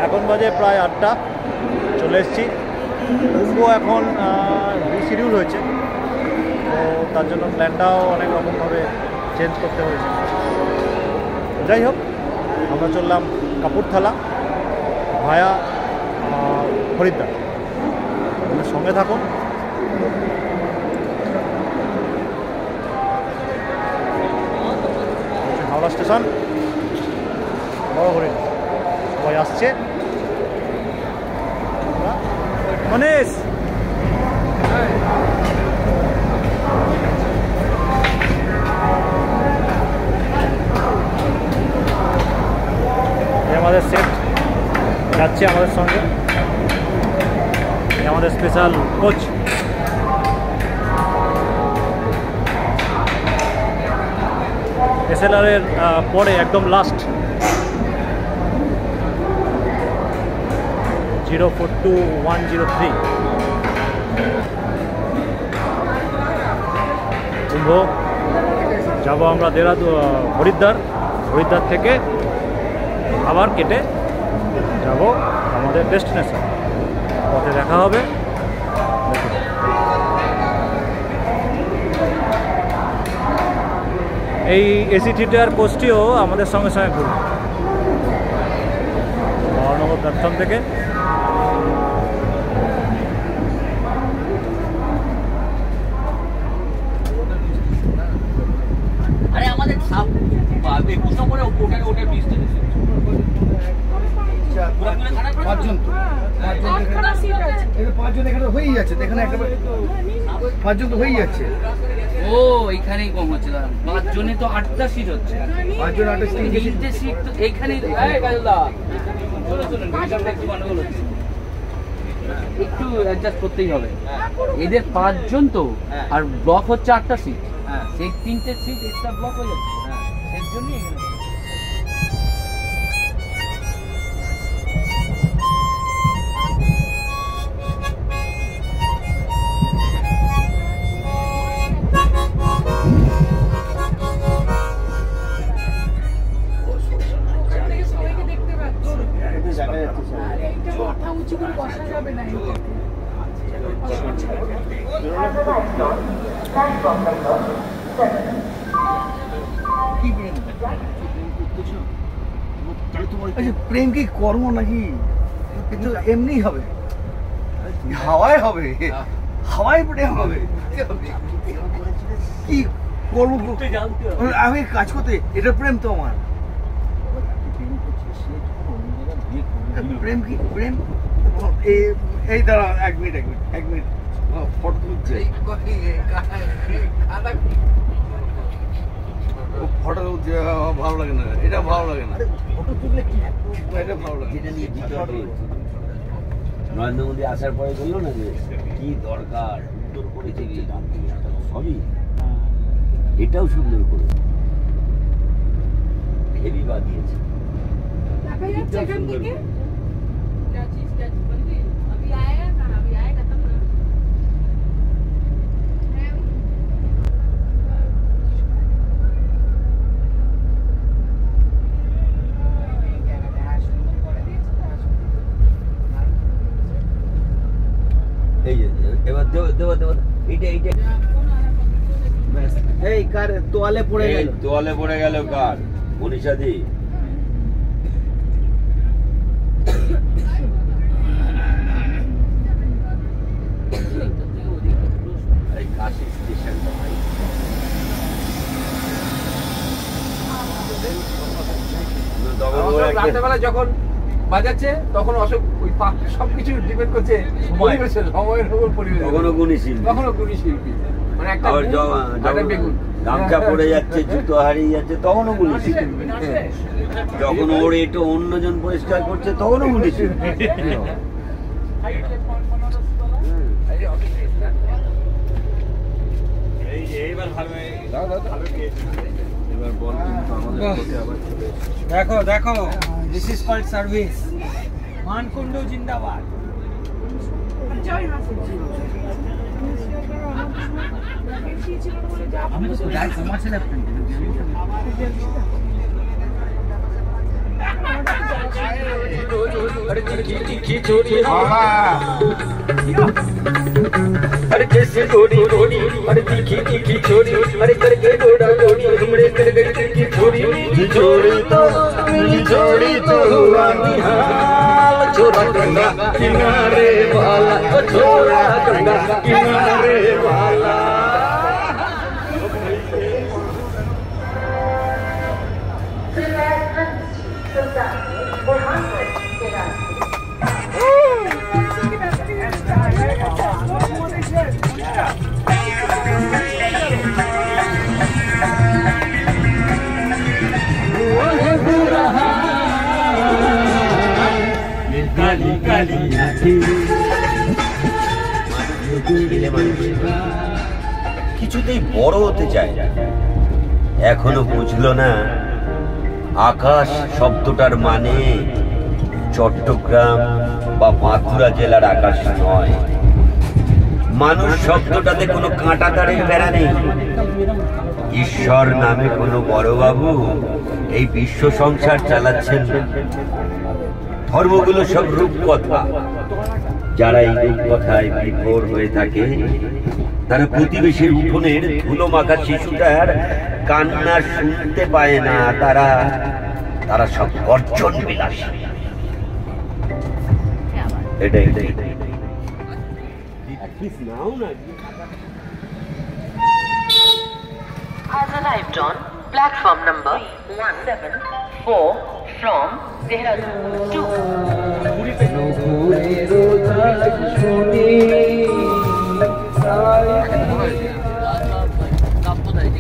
এখন বাজে প্রায় 8টা, চলে এসেছি। কুম্ভ এখন রিশিডিউল হয়েছে, তো তার জন্য প্ল্যানটাও অনেক রকমভাবে চেঞ্জ করতে হয়েছে। যাই হোক, আমরা চললাম কাপুরথালা ভায়া হরিদ্বার। আমাদের সঙ্গে থাকুন। হাওড়া স্টেশন, বড় হরিণ, সবাই আসছে। মনীষ, আমাদের সেট যাচ্ছে আমাদের সঙ্গে, আমাদের স্পেশাল কোচ। এসএলআরের পরে একদম লাস্ট 042103 কুম্ভ যাবো আমরা হরিদ্বার। হরিদ্বার থেকে আবার কেটে যাব আমাদের ডেস্টিনেশন। পথে দেখা হবে। এই এসি থিয়েটার কোচটিও আমাদের সঙ্গে সঙ্গে ঘুরবে মহানগর প্ল্যাটফর্ম থেকে। পাঁচজন এখানে হয়েই যাচ্ছে, এখানে পাঁচজন তো হয়েই যাচ্ছে। ও এইখানেই কম হচ্ছে, 5 জনে তো 8টা সিট হচ্ছে। 5 জন 8টা সিট, 3টে সিট তো এইখানেই। একটু অ্যাডজাস্ট করতেই হবে। এদের 5 জন তো, আর ব্লক হচ্ছে 8টা সিট, সেই 3টে সিট এক্সট্রা ব্লক হয়ে যাচ্ছে। সেই জন্যই এখানে প্রেম কি কর্ম নাকি? কিন্তু এমনি হবে, হাওয়ায় হবে, হাওয়ায় প্রেম হবে। কি করবো আমি কাজ করতে, এটা প্রেম তো আমার। প্রেম কি প্রেম? এই দাঁড়া, 1 মিনিট ফটো তুলছে। ফটো ভালো লাগে না, এটা ভালো লাগে না। ফটো তুললে কি এটা ভালো লাগে, যেটা নিয়ে নরেন্দ্র মোদী আসার পরে বললো না যে কি দরকার, সুন্দর করেছে সবই, এটাও সুন্দর করে হেভি বাদিয়েছে। এই কার তোয়ালে পড়ে গেল, তোয়ালে পড়ে গেল কার? মনীষাদি। রাত্রেবেলা যখন বাজাচ্ছে তখন অশোক ওই সবকিছু ডিপেন্ড করছে পরিবেশের, সময়ের উপর পরিবেশ। কখনো গুণী শিল্পী, কখনো গুণী শিল্পী, মানে একটা বেগুন গামছা পড়ে যাচ্ছে, জুতো হারিয়ে যাচ্ছে, তখনও গুণী শিল্পী। যখন ওর এটা অন্যজন পরিষ্কার করছে তখনও গুণী শিল্পী। দেখো দেখো, this is called service. Mankundu জিন্দাবাদ। আমি তো যাই তোমার ছেলে अरे तीखी तीखी छोरी अरे जैसे गोरी गोरी अरे तीखी तीखी छोरी अरे करके गोड़ा गोरी हमरे कर गई तीखी छोरी मेरी छोरी तो हुआ निहाल छोरा गंगा किनारे वाला ओ छोरा गंगा किनारे वाला কিছুতেই বড় হতে চায় না, এখনো বুঝলো না আকাশ শব্দটার মানে চট্টগ্রাম বা বাঁকুড়া জেলার আকাশ নয়। মানুষ শব্দটাতে কোনো কাঁটা তারের বেড়া নেই। ঈশ্বর নামে কোনো বড়বাবু এই বিশ্ব সংসার চালাচ্ছেন না। ধর্মগুলো সব রূপকথা। যারা এই রূপকথায় বিভোর হয়ে থাকে তারা প্রতিবেশীর উঠোনের ধুলো মাখা শিশুটার কান্না শুনতে পায় না। তারা সব গর্জন বিলাসী। এটাই has arrived on platform number 174 from Dehradun to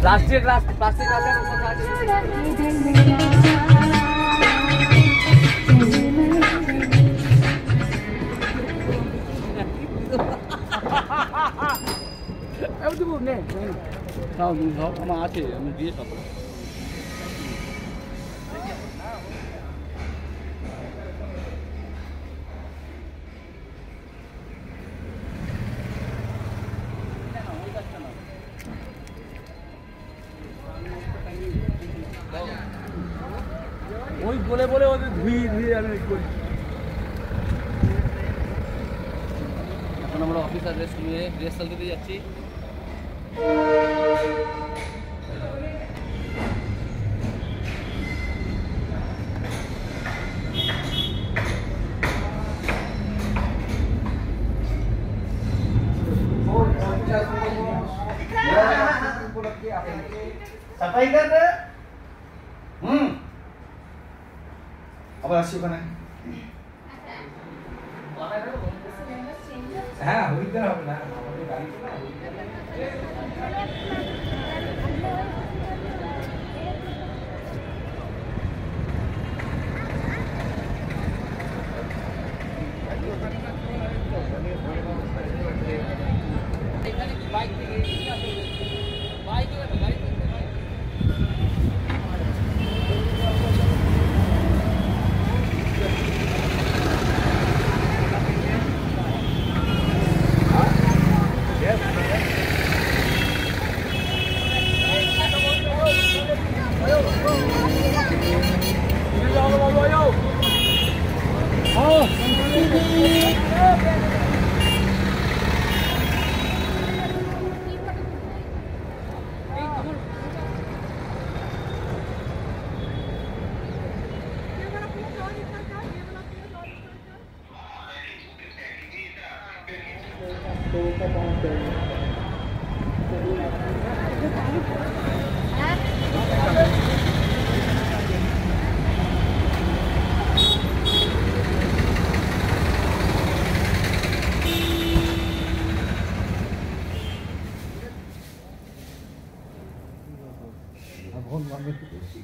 plastic আমার আছে, আমি দিয়ে খাবো। ওই বলে বলে ওদের ধুয়ে আমি করি। এখন আমরা অফিসার রেস্ট নিয়ে রিহার্সাল দিতে যাচ্ছি। সাফাই কর রে। আবার আসছি ওখানে। হ্যাঁ হইতে হবে না, আমাদের গাড়ি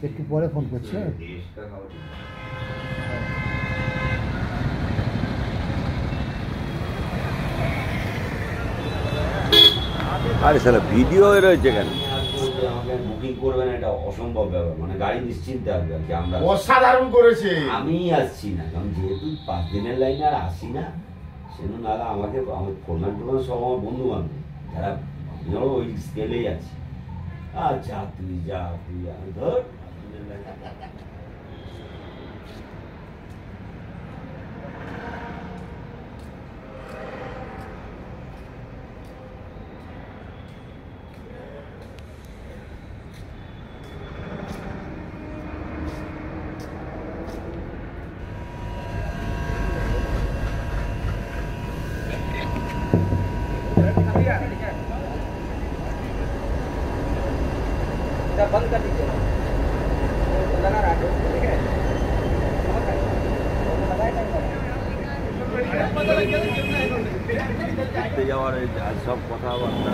একটু পরে ফোন করছে। আরে সালা ভিডিও রয়েছে কেন? বুকিং করবেন এটা অসম্ভব ব্যাপার, মানে গাড়ি নিশ্চিন্তে আসবে যে আমরা অসাধারণ করেছে। আমি আসছি না, কারণ যেহেতু 5 দিনের লাইনে আর আসি না, সেজন্য নাহলে আমাকে আমার ফোরম্যান সব আমার বন্ধু বান্ধব যারা ওই স্কেলেই আছে। আচ্ছা তুই যা, তুই ধর ঘুরতে যাওয়ার আর সব কথাবার্তা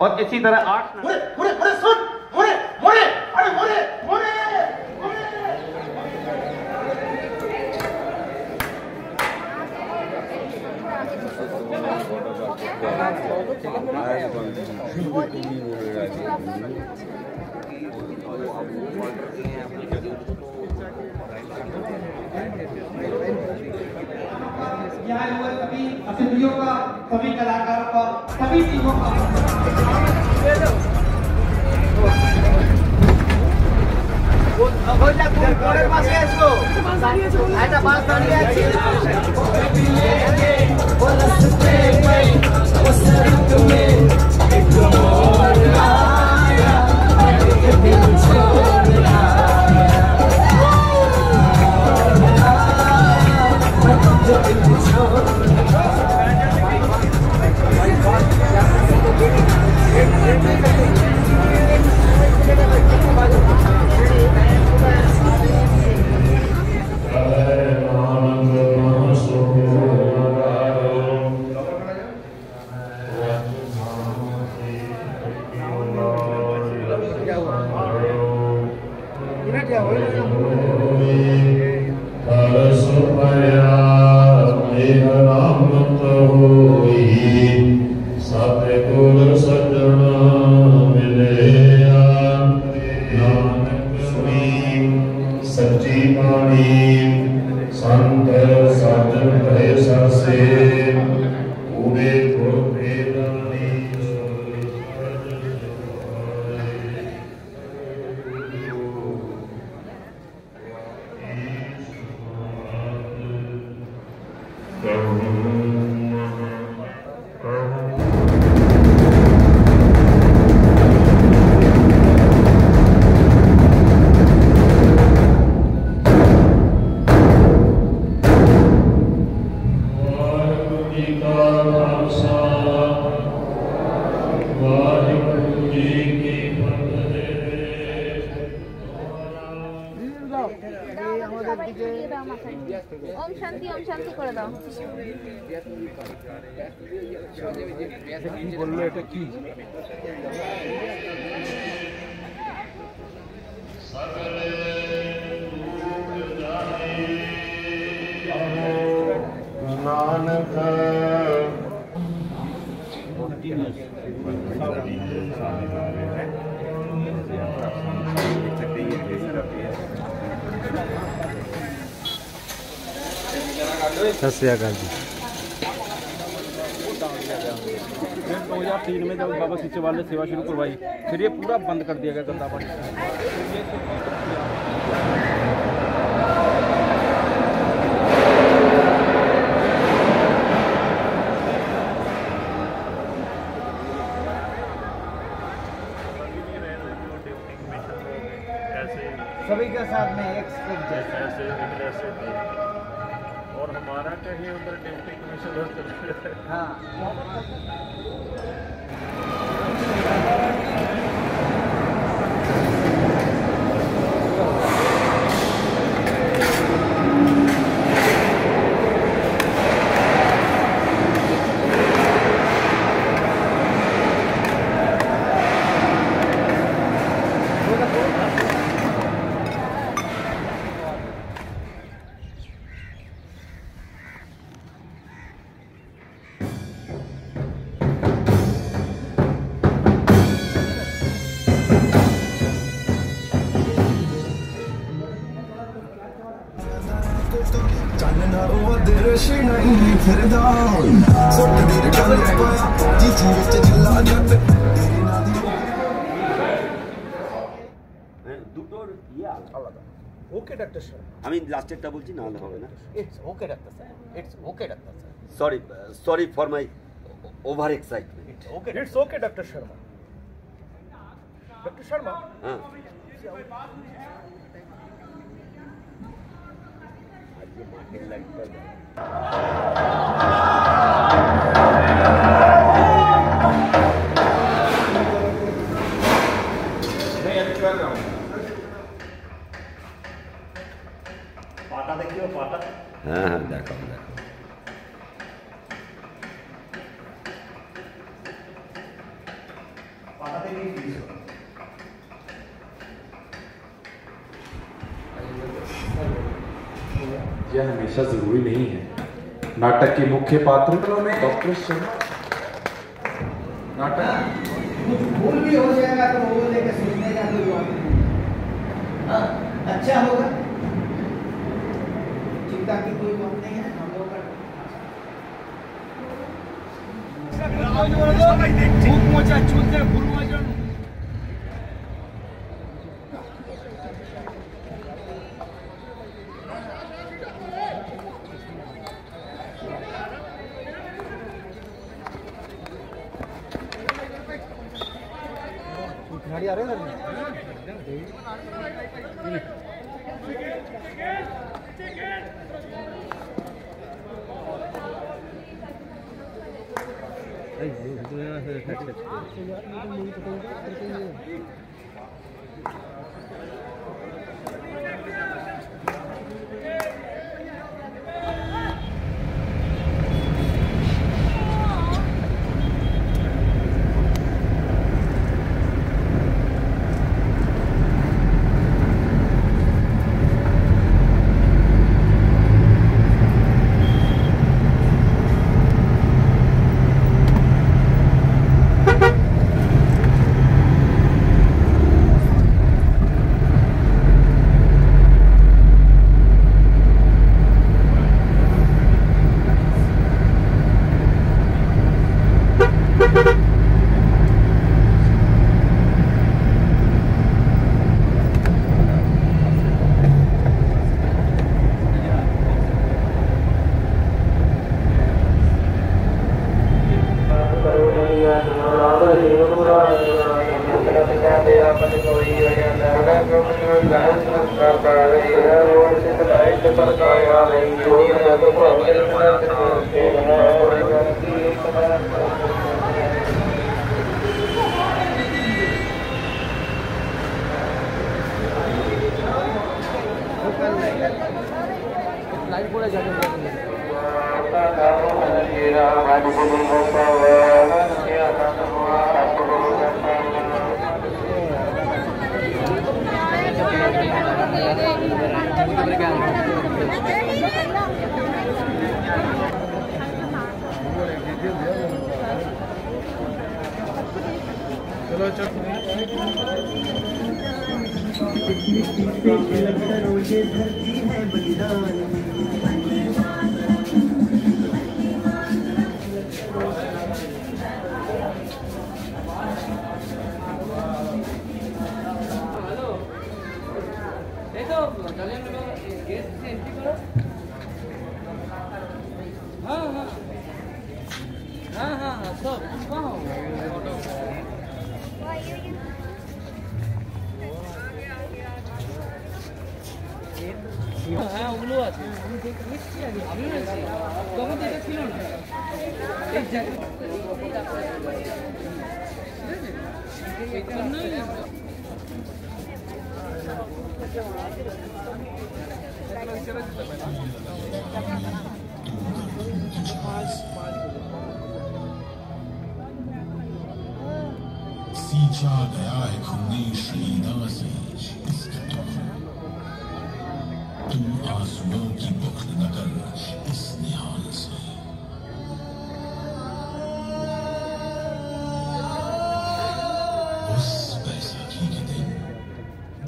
और इसी तरह 8 सुन मोरे मोरे अरे मोरे मोरे यहाँ हुए सभी अतिथियों का, सभी कलाकारों का, सभी टीमों का ओम शांति করে দাও কি বললো এটা কি সকলে सत श्री अकाल जी। 2003 में जब बाबा सीचेवाल ने सेवा शुरू करवाई, फिर ये पूरा बंद कर दिया गया गंदा पानी। सभी के साथ में एक ऐसे और हमारा कहीं उधर डिप्टी कमिश्नर। हाँ দুটোর ইয়ে আলাদা। ওকে ডাক্তার স্যার। আমি লাস্টেরটা বলছি, না হলে হবে না। It's okay doctor sir, it's okay doctor sir. Sorry for my over excitement. It's okay doctor Sharma. Doctor Sharma, হ্যাঁ, আজকে মাঠের লাইটটা पाटा देखियो पाटा। हाँ हाँ देखो देखो पाटा देखिए। यह हमेशा जरूरी नहीं है। नाटक के मुख्य पात्र में डॉक्टर शर्मा। नाटक कुछ भूल भी हो जाएगा तो वो लेकर सोचने का कोई बात नहीं। हाँ, अच्छा होगा, चिंता की कोई बात नहीं है। हम लोग गाड़ी आ रही है लाइट पूरा जाके হ্যাঁ ওগুলো আছে আমি দেখছি আগে আমি রয়েছি তখন তো এটা ছিল না এই सींचा गया है खूनी शहीदों से इसका तुम आंसुओं की बुख्त न कर इस निहाल से उस बैसाखी के दिन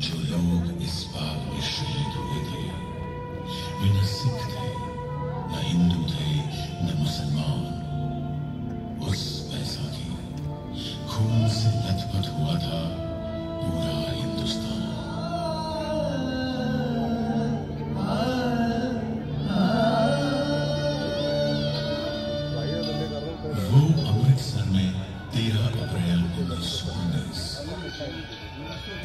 जो लोग इस बाग में शहीद हुए थे वे न सिख थे न हिंदू थे न मुसलमान। उस बैसाखी खून से लथपथ हुआ था पूरा हिंदुस्तान। वो अमृतसर में 13 अप्रैल 1919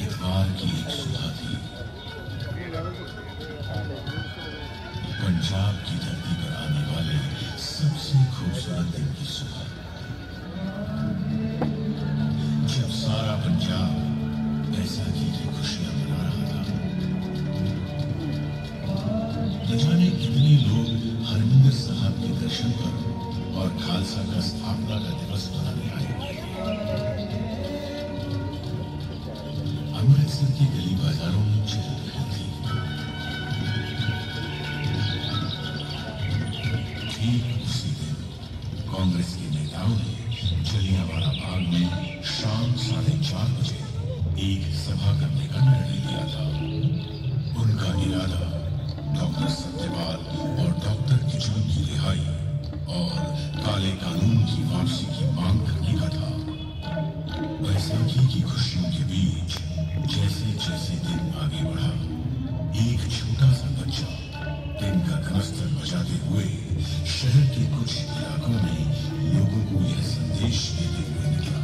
इतवार की एक सुबह थी। पंजाब की धरती पर आने वाले सबसे खूबसूरत दिन की सुबह, जब सारा पंजाब बैसाखी की खुशियां मना रहा था। न जाने कितने लोग हरमिंदर साहब के दर्शन पर और खालसा का स्थापना का दिवस मनाने आए हुए थे। अमृतसर की गली बाजारों में चल रही थी। ठीक उसी दिन कांग्रेस के नेताओं ने जलियांवाला बाग में शाम 4:30 बजे एक सभा करने का निर्णय लिया था। उनका इरादा डॉक्टर सत्यपाल और डॉक्टर किचलू की रिहाई और काले कानून की वापसी की मांग करने का था। बैसाखी की खुशियों के बीच जैसे जैसे दिन आगे बढ़ा, एक छोटा सा बच्चा दिन का कनस्तर बजाते हुए शहर के कुछ इलाकों में लोगों को यह संदेश देते हुए निकला।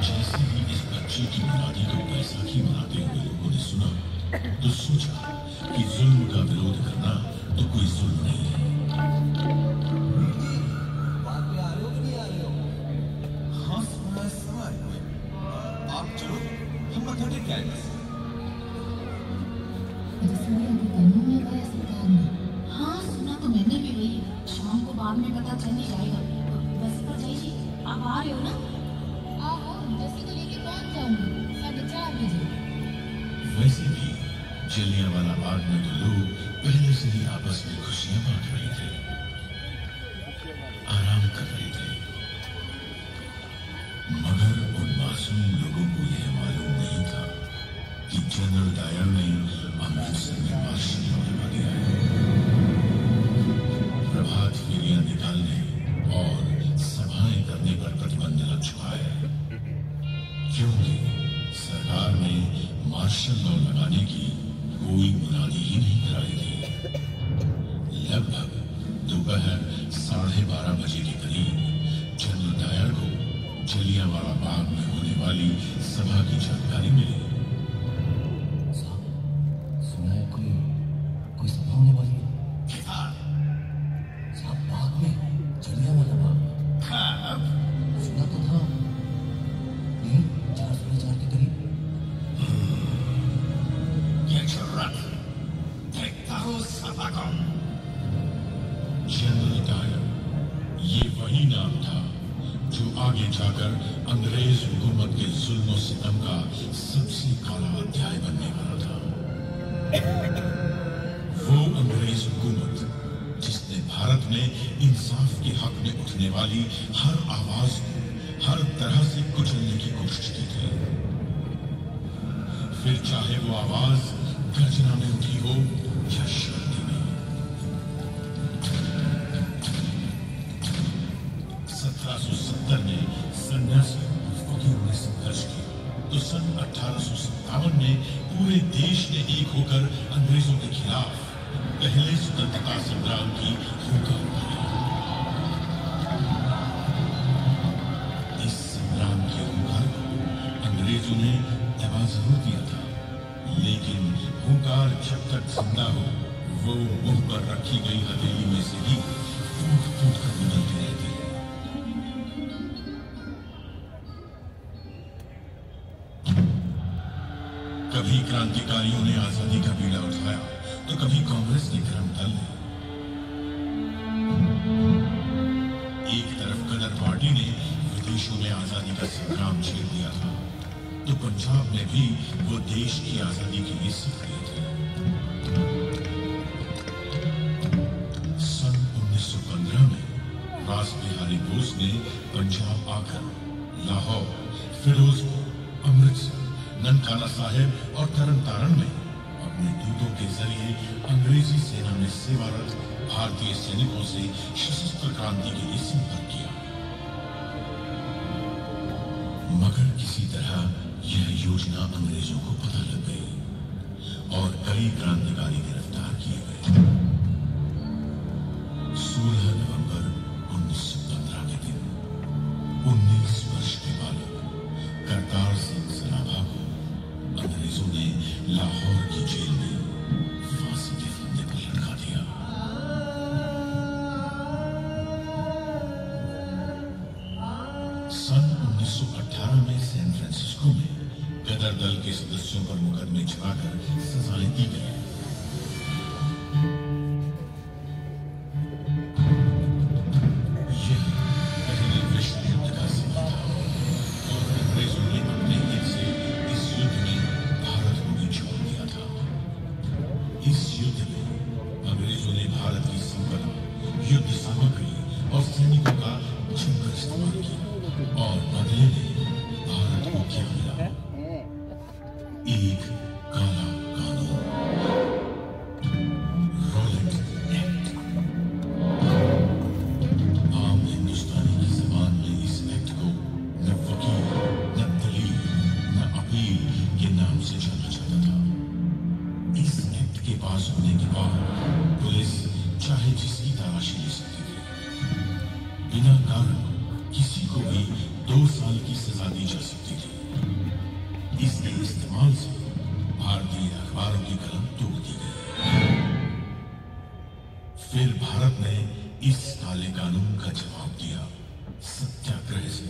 जैसे ही इस बच्चे की मुनादी को बैसाखी मनाते हुए लोगों ने सुना तो सोचा कि जुल्म का विरोध करना तो कोई जुल्म नहीं है। हाँ सुना आप चलो, हम बता दें क्या है। हाँ सुना तो मैंने भी वही, शाम को बाद में पता चल ही जाएगा। बस पर जाइए, आप आ रहे हो ना? आओ, जैसे को लेके पहुंच जाऊंगी 4:30 बजे। वैसे भी जलियांवाला बाग में तो लोग पहले से ही आपस में खुशियां बांट रहे थे, आराम कर रहे थे। मगर उन मासूम लोगों को यह मालूम नहीं था कि जनरल डायर ने अमृतसर में मार्शल लॉ लगा दिया है। प्रभात फेरियां निकालने और सभाएं करने पर प्रतिबंध लग चुका है, क्योंकि सरकार ने मार्शल लॉ लगाने की कोई मुनादी ही नहीं कराई थी। लगभग दोपहर 12:30 बजे के करीब जनरल डायर को जलियांवाला बाग में होने वाली सभा की जानकारी मिली। सुना है कोई सभा होने वाली है। साहब बाग में, जलियांवाला बाग। सुना तो था 4:30 के करीब। था जो आगे जाकर अंग्रेज हुकूमत के जुल्म और सितम का सबसे काला अध्याय बनने वाला था। वो अंग्रेज हुकूमत जिसने भारत में इंसाफ के हक में उठने वाली हर आवाज को हर तरह से कुचलने की कोशिश की थी। फिर चाहे वो आवाज गर्जना में उठी हो या शांति में। 1770 में सन्यासी फकीरों ने संघर्ष किया तो सन 1857 में पूरे देश ने एक होकर अंग्रेजों के खिलाफ पहले स्वतंत्रता संग्राम की हुंकार भरी। इस संग्राम के हुंकार को अंग्रेजों ने दबा जरूर दिया था, लेकिन हुंकार जब तक जिंदा हो वो मुंह पर रखी गई हथेली में से ही फूट फूट कर निकलती रहती है। कभी क्रांतिकारियों ने आजादी का बीड़ा उठाया तो कभी कांग्रेस के कर्म दल ने। एक तरफ गदर पार्टी ने विदेशों में आजादी का संग्राम छेड़ दिया था तो पंजाब में भी वो देश की आजादी के लिए सक्रिय थे। सन 1915 में रास बिहारी बोस ने पंजाब आकर लाहौर, फिरोजपुर, अमृतसर, ननकाना साहिब और तरन तारण में अपने दूतों के जरिए अंग्रेजी सेना में सेवारत भारतीय सैनिकों से सशस्त्र क्रांति के लिए संपर्क किया, मगर किसी तरह यह योजना अंग्रेजों को पता लग गई और कई क्रांतिकारी गिरफ्तार किए गए। 16 नवंबर 1915 के दिन 19 वर्ष के बालक करतार सिंह सराभा को अंग्रेजों ने लाहौर की जेल में फांसी के फंदे पर लटका दिया। सन 1918 में सैन फ्रांसिस्को में गदर दल के सदस्यों पर मुकदमे चलाकर सजाएं दी गई। यह पहले विश्व युद्ध का समय था और अंग्रेजों ने अपने हित से इस युद्ध में भारत को भी छोड़ दिया था। इस युद्ध में अंग्रेजों ने भारत की संपदा, युद्ध सामग्री और सैनिकों का जमकर इस्तेमाल किया और बदले में भारत को क्या मिला? एक काला कानून, रॉलेट एक्ट। आम हिंदुस्तानी की जबान में इस एक्ट को न वकील, न दलील, न अपील के नाम से जाना जाता था। इस एक्ट के पास होने के बाद पुलिस चाहे जिसकी तलाशी ले सकती थी। बिना कारण किसी को भी 2 साल की सजा दी जा सकती थी। इसके इस्तेमाल से भारतीय अखबारों की कलम तोड़ दी गई। फिर भारत ने इस काले कानून का जवाब दिया सत्याग्रह से।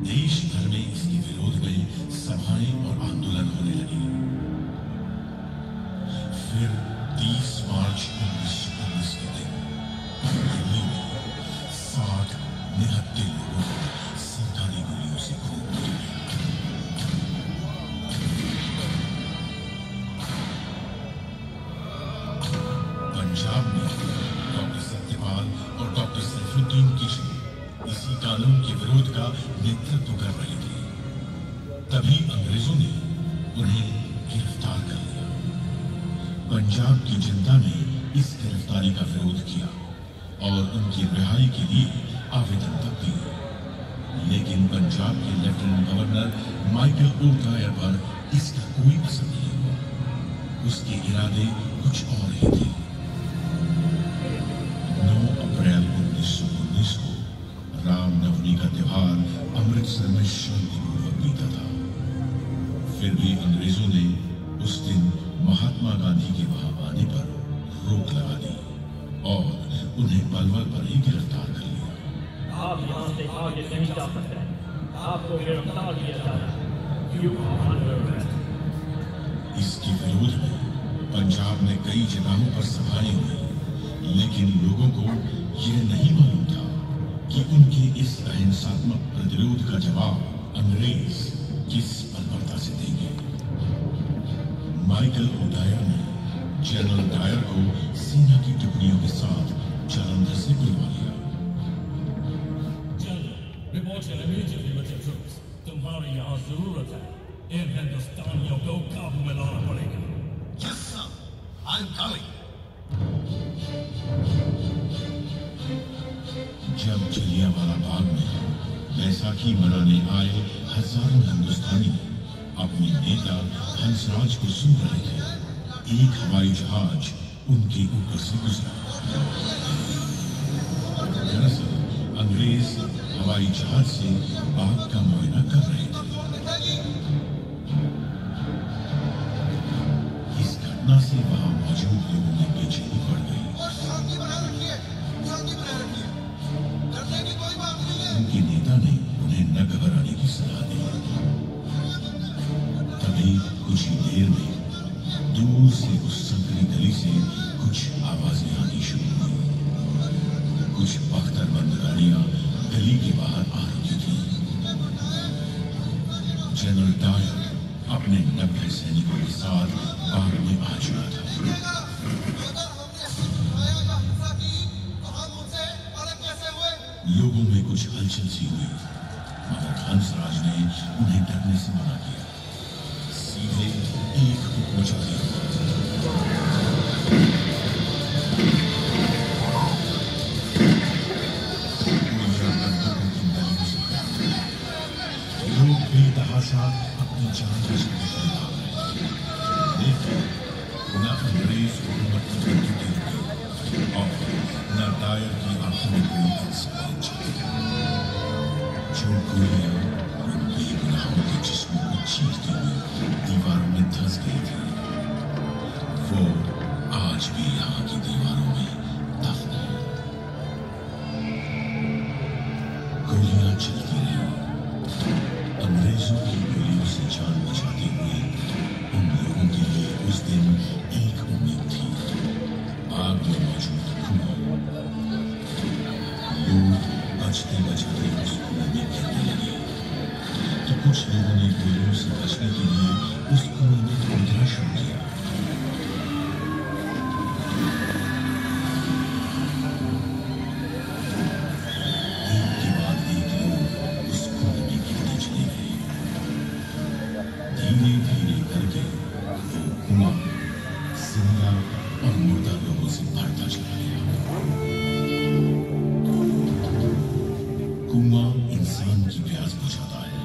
देश भर में इसके विरोध में सभाएं और आंदोलन होने लगे। फिर 30 मार्च 1919 के दिन दिल्ली में 60 निहत्थे लोगों को सरकारी गोलियों से खून किया। पंजाब में डॉक्टर सत्यपाल और डॉक्टर सैफुद्दीन किशन इसी कानून के विरोध का नेतृत्व कर रहे थे। तभी अंग्रेजों ने उन्हें गिरफ्तार कर लिया। पंजाब की जनता ने इस गिरफ्तारी का विरोध किया और उनकी रिहाई के लिए आवेदन तक दिए, लेकिन पंजाब के लेफ्टिनेंट गवर्नर माइकल ओटायर पर इसका कोई असर नहीं हुआ। उसके इरादे कुछ और ही थे। 9 अप्रैल 1919 को रामनवमी का त्योहार अमृतसर में शांतिपूर्वक बीता था। फिर भी अंग्रेजों ने उस दिन महात्मा गांधी के वहां आने पर रोक लगा दी और उन्हें पलवल पर ही गिरफ्तार कर लिया। आप यहाँ से आगे नहीं जा सकते, आपको गिरफ्तार किया जाएगा। इसके विरोध में पंजाब में कई जगहों पर सभाएं हुई, लेकिन लोगों को यह नहीं मालूम था कि उनके इस अहिंसात्मक प्रतिरोध का जवाब अंग्रेज किस बर्बरता से देंगे। माइकल ओडायर ने जनरल डायर को सेना की टुकड़ियों के साथ जालंधर से बुलवा लिया। तुम्हारी यहाँ जरूरत है। इन हिंदुस्तानियों को काबू में लाना पड़ेगा। Yes, sir. I'm coming. जब जलियांवाला बाग में बैसाखी मनाने आए हजारों हिंदुस्तानी अपने नेता हंसराज को सुन रहे थे, एक हवाई जहाज उनके ऊपर से गुजरा। दरअसल अंग्रेज हवाई जहाज से बाग का मुआयना कर रहे थे। इस घटना से वहां मौजूद लोगों में बेचैनी बढ़ गई। उनके नेता ने उन्हें न घबराने की सलाह दी। तभी कुछ ही देर में दूर से उस संकरी गली से कुछ आवाजें आनी शुरू हुई। कुछ बख्तरबंद गाड़ियां गली के बाहर आ रही थी। जनरल डायर अपने 90 सैनिकों के साथ बाग में आ चुका था। लोगों में कुछ हलचल सी हुई, मगर हंसराज ने उन्हें डरने से मना किया। सीधे एक हुक्म जारी हुआ। लोग बेतहाशा अपनी जान बचाने के लिए भाग रहे थे, लेकिन न अंग्रेज हुकूमत की बंदूकें रुकी और न डायर की आंखों में कोई इंसान चली। जो गोलियां उन बेगुनाहों के जिस्मों को चीरती हुई दीवारों में धंस गई थी, वो आज भी यहाँ की दीवारों में दफन है। गोलियां चलती रही। अंग्रेजों की गोलियों से जान बचाते हुए उन लोगों के लिए उस दिन एक उम्मीद थी, आग में मौजूद कुआं। लोग बचते बचाते उस कुएं में गिरने लगे, तो कुछ लोगों ने गोलियों से बचने के लिए उस कुएं में कूदना शुरू किया। एक के बाद एक लोग उस कुएं में गिरते चले गए। धीरे धीरे करके वो कुआं जिंदा और मुर्दा लोगों से भरता चला गया। कुआं इंसान की प्यास बुझाता है,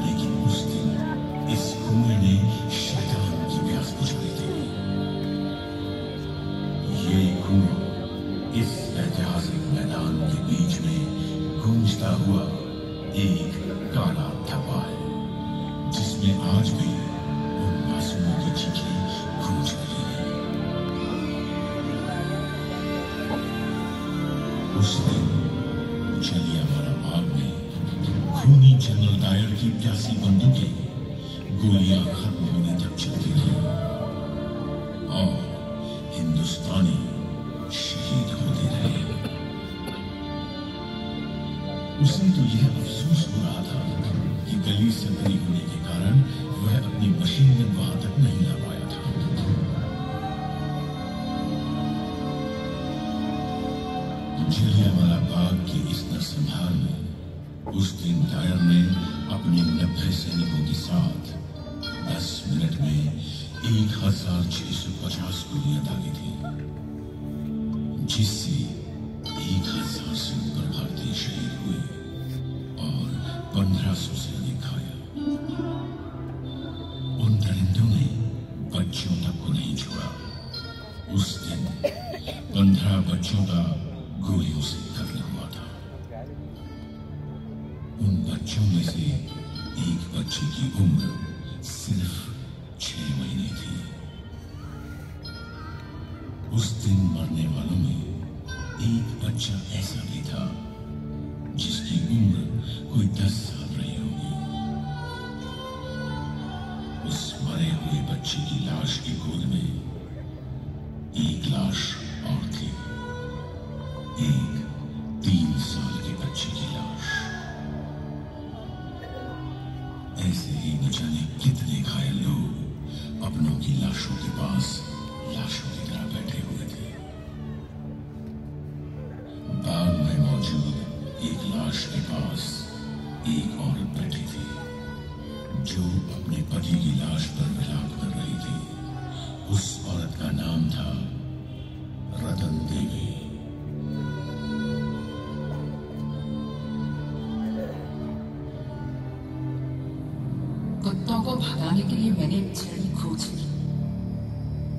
लेकिन उस दिन इस कुएं ने शैतान की प्यास बुझाई थी। ये कुआं इस ऐतिहासिक मैदान के बीच में गूंजता हुआ एक काला धब्बा है, जिसमें आज भी उन मासूमों की चीखें गूंज रही हैं। उस दिन जलियांवाला बाग में खूनी जनरल डायर की प्यासी बंदूकें गोलियां खत्म होने तक चलती रही और हिंदुस्तानी शहीद होते रहे। उसे तो यह अफसोस हो रहा था कि गली संकरी होने के कारण वह अपनी मशीन गन वहां तक नहीं ला पाया था। जलियांवाला बाग के इस नरसंहार में उस दिन डायर ने अपने 90 सैनिकों के साथ 10 मिनट में 1650 गोलियां दागी थी, जिससे 1000 से ऊपर भारतीय शहीद हुए और 1500 से अधिक घायल। उन दरिंदों ने बच्चों तक को नहीं छोड़ा। उस दिन 15 बच्चों का गोलियों से कत्ल हुआ था। उन बच्चों में से एक बच्चे की उम्र सिर्फ 6 महीने थी। उस दिन मरने वालों में एक बच्चा ऐसा भी था जिसकी उम्र कोई 10 साल रही होगी। उस मरे हुए बच्चे की लाश की गोद में एक लाश और थी, एक ऐसे ही न जाने कितने घायल लोग अपनों की लाशों के पास लाशों की तरह बैठे हुए थे। बाग में मौजूद एक लाश के पास एक औरत बैठी थी जो अपने पति की लाश पर विलाप कर रही थी। उस औरत का नाम था रतन देवी। कुत्तों को भगाने के लिए मैंने एक छड़ी खोज ली।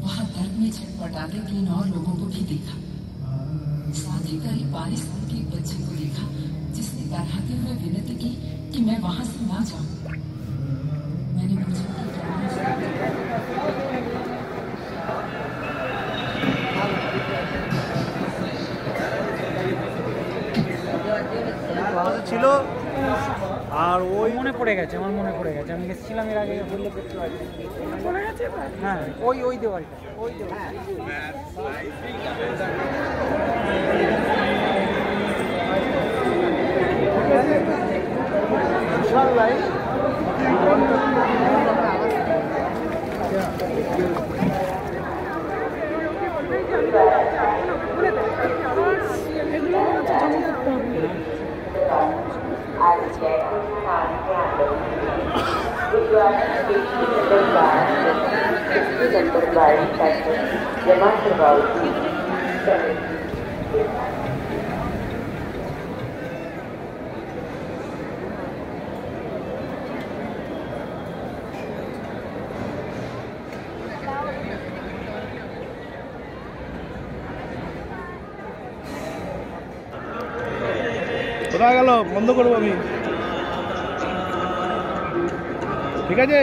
वहां दर्द में छटपटाते 3 और लोगों को भी देखा। साथ ही करीब 22 साल के एक बच्चे को देखा जिसने तड़हाते हुए विनती की कि मैं वहां से ना जाऊं। मैंने बच्चे को ছিল আর ওই মনে পড়ে গেছে, আমার মনে পড়ে গেছে, আমি গেছিলাম এর আগে উল্লেখ করতে পারি। পড়ে গেছে? হ্যাঁ, ওই দেওয়ালটা, ওই जमा करवाओ। কোথায় গেল? বন্ধ করবো আমি, ঠিক আছে?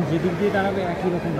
যেদিক দিয়ে দাঁড়াবে একই রকম।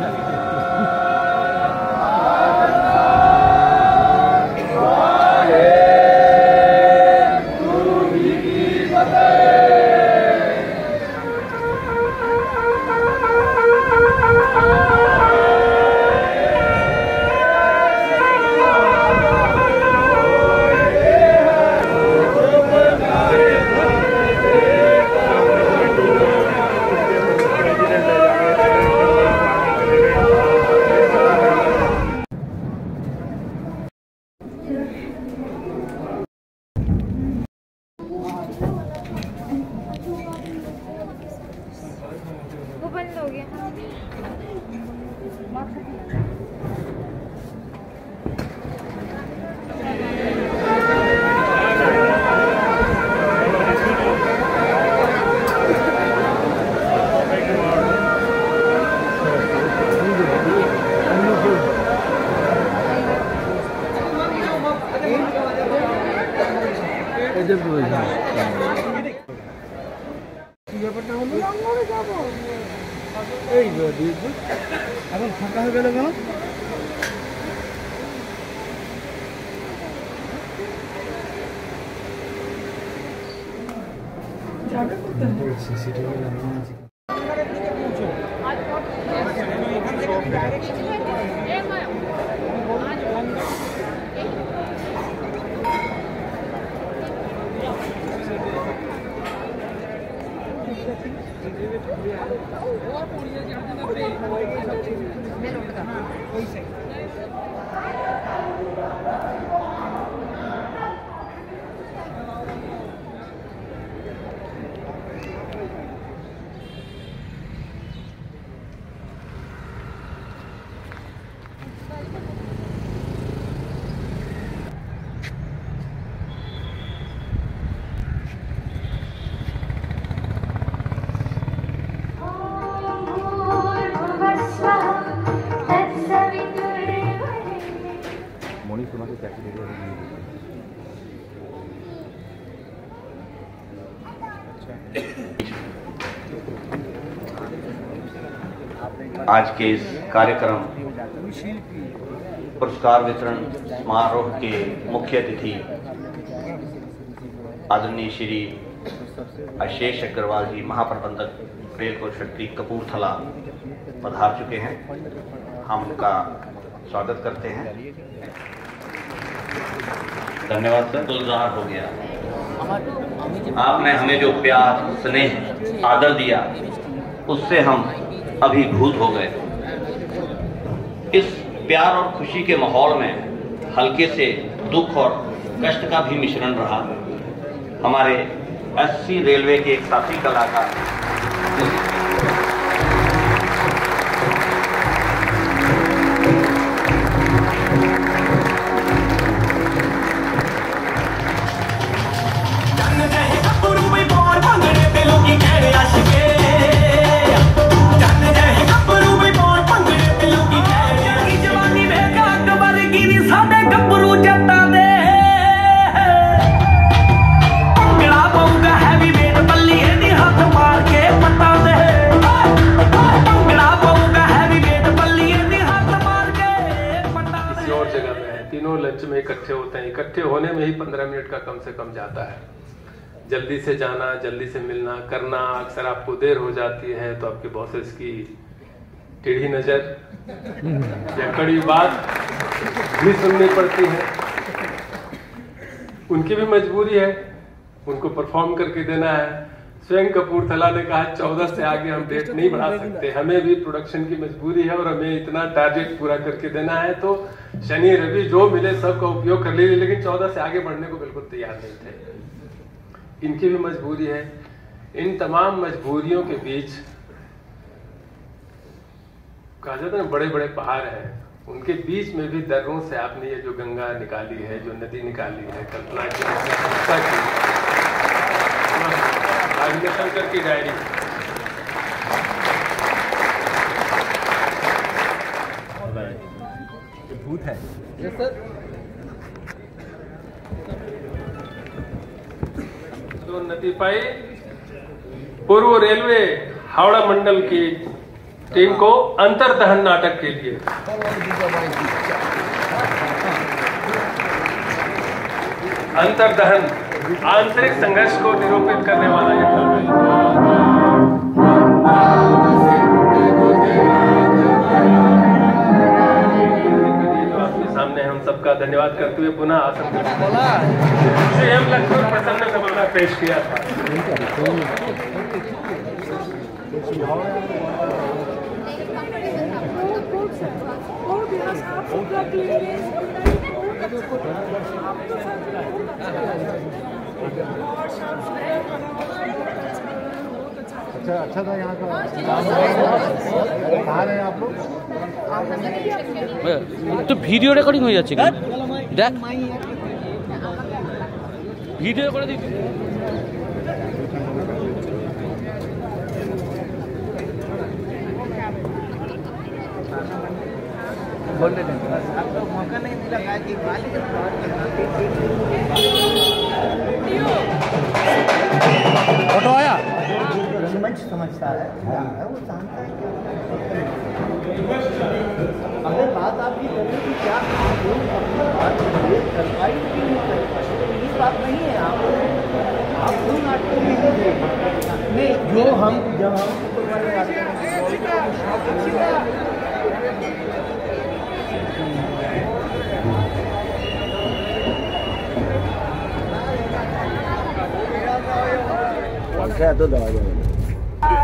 वो बंद हो गया। ব্যাপারটা হলো এই এখন ফাঁকা হয়ে গেল কেন? आज के इस कार्यक्रम पुरस्कार वितरण समारोह के मुख्य अतिथि आदरणीय श्री आशीष अग्रवाल जी, महाप्रबंधक रेल कोच फैक्ट्री कपूरथला पधार चुके हैं। हम उनका स्वागत करते हैं। धन्यवाद सर। गुलजार हो गया। आपने हमें जो प्यार, स्नेह, आदर दिया, उससे हम अभिभूत हो गए। इस प्यार और खुशी के माहौल में हल्के से दुख और कष्ट का भी मिश्रण रहा। हमारे एससी रेलवे के एक साथी कलाकार लंच में इकट्ठे होते हैं। इकट्ठे होने में ही 15 मिनट का कम से कम जाता है। जल्दी से जाना, जल्दी से मिलना करना, अक्सर आपको देर हो जाती है तो आपके बॉसेस की टेढ़ी नजर या कड़ी बात भी सुननी पड़ती है। उनकी भी मजबूरी है, उनको परफॉर्म करके देना है। स्वयं कपूरथला ने कहा 14 से आगे हम डेट नहीं बढ़ा सकते, हमें भी प्रोडक्शन की मजबूरी है और हमें इतना टारगेट पूरा करके देना है। तो शनि रवि जो मिले सबका उपयोग कर लीजिए, लेकिन 14 से आगे बढ़ने को बिल्कुल तैयार नहीं थे। इनकी भी मजबूरी है। इन तमाम मजबूरियों के बीच कहा जाता है ना, बड़े बड़े पहाड़ हैं, उनके बीच में भी दर्रों से आपने ये जो गंगा निकाली है, जो नदी निकाली है, कल्पना की शंकर की डायरी। भूत है तो नतीफाई पूर्व रेलवे हावड़ा मंडल की टीम को अंतर्दहन नाटक के लिए अंतर्दहन आंतरिक संघर्ष को निरूपित करने वाला यह आपके सामने हम सबका धन्यवाद करते हुए पुनः आसन हम लक्ष्मण प्रसन्न को हमारा पेश किया था। अच्छा था यहाँ का। कहाँ रहे आप लोग? तो ভিডিও রেকর্ডিং হয়ে যাচ্ছে কি দেখ ভিডিও করে দিবি आपको मौका नहीं मिला कि मालिक फोटो आया रंगमंच समझता है वो जानता है अगर बात आपकी करें कि क्या सरकारी इस बात नहीं है। आप दो नाटकों में नहीं जो हम जब हम তো দেওয়া যাবে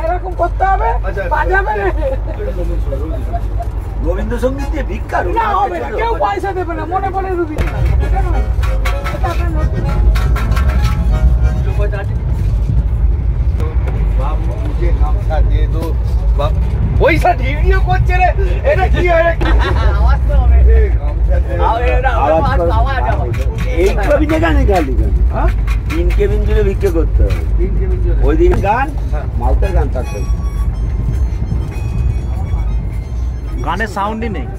এরকম করতে হবে বাজাবে রবীন্দ্রসঙ্গীত দিয়ে ভিক্ষা না হবে না, কেউ পয়সা দেবে না, মনে পড়ে রুবি मुझे गामछा दे दो পয়সা ভিডিও করছে রে এটা কি হয় আওয়াজ তো হবে এই কবি জায়গা নিকালি হ্যাঁ 3 কেবিন জুড়ে ভিক্ষা করতে হবে। 3 কেবিন জুড়ে ওই দিন গান মাউথের গান থাকতে गाने साउंड ही नहीं।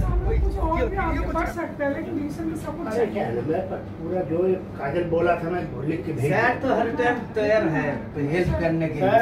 पूरा जो काजल बोला था मैं लिख के भेज तो हर टाइम तैयार है हेल्प करने के लिए।